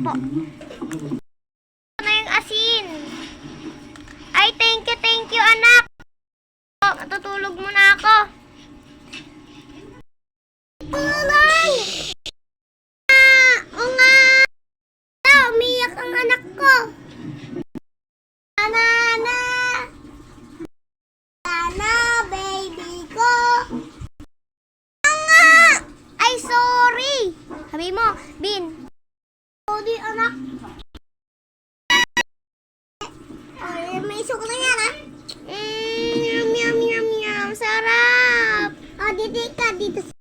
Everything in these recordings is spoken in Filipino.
po. Na yung asin. Ay, thank you, anak. Matutulog muna ako. Tulay! O nga! Umiyak ang anak ko. Nana! Nana, baby ko. Nga! Ay, sorry. Sabi mo, Bin. Sorry, anak. Ay, may suko na yan, ha? Yum. Sarap. Dito sa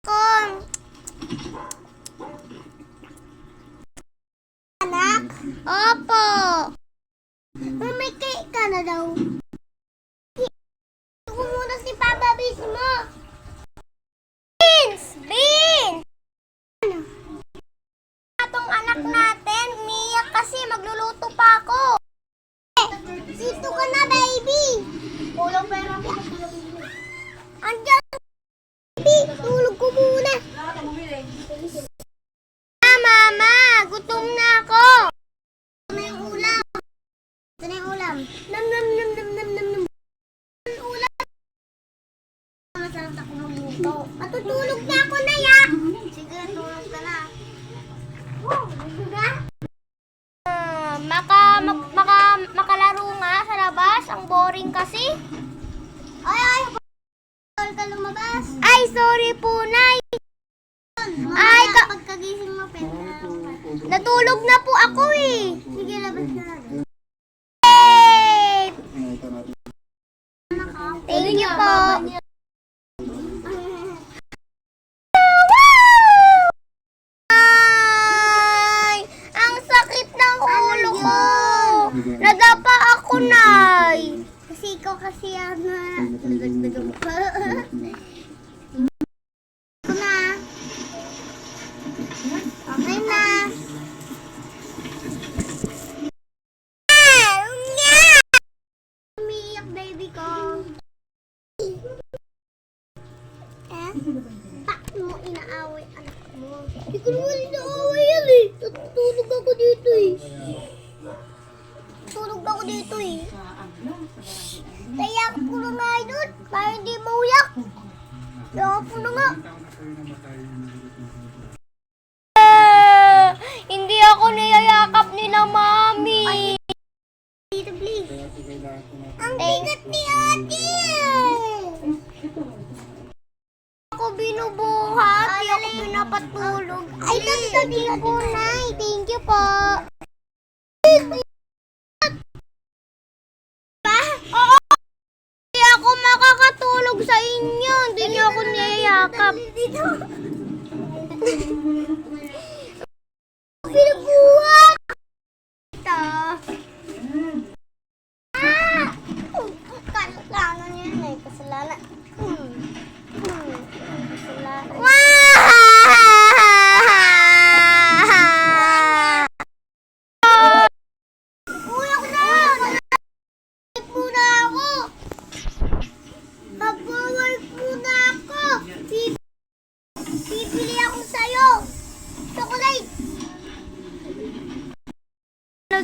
kom. Anak? Opo. May cake ka na daw. Gusto muna si Papa Bis mo. Beans! Ano? Atong anak natin, umiyak kasi magluluto pa ako. Dito ka na, baby. Kulang pera ko. Andiyan. Baby, tulog ko muna. Mama, gutom na ako. Ito na yung ulam. Nam. Ulam. Masarap ako magluto. Matutulog na ako na, ya. Sige, tulog ka na. Makalaro nga sa labas. Ang boring kasi. Ay, ka lumabas. Ay, sorry po, Nay. Ay, pagkagising mo, natulog na po ako eh. Sige, labas na. Hey! Thank you po. Ay, ang sakit ng ulo ko. Nadapa ako, Nay. Kasi ikaw kasi nagdagdag ko. Okay na. Umiiyak, baby ko. Bakit mo inaaway anak mo? Hindi ko naman inaaway yan eh. Tutulog ako dito eh. Kaya ako na nga doon. Para hindi mauyak. Kaya ako na nga. Hindi ako niyayakap nila, Mami. Dito, please. Ang bigat ni ate. Ako binubuhat. Hindi ako pinapatulog. Ay, thank po, Nay. Thank you po. Oo. Hindi ako makakatulog sa inyo. Hindi niyo ako niyayakap. Pinabuhat! Ito. Kasalanan yan eh. Kasalanan. Kasalanan. Uy, ako na! Mag-work muna ako! Mag-work muna ako! Bibili ako sa'yo! Chocolate!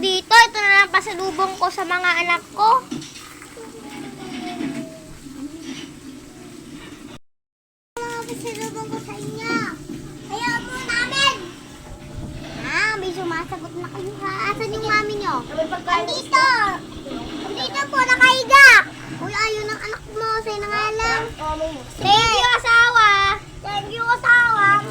Dito, ito na lang pasalubong ko sa mga anak ko. Mga pasalubong ko sa inyo. Ayaw po namin. May sumasagot na kayo ha. Asan yung mami nyo? Andito. Andito po, nakahiga. Uy, ayaw ng anak mo. Sa'yo na nga lang. Thank you, asawa. Thank you, asawa.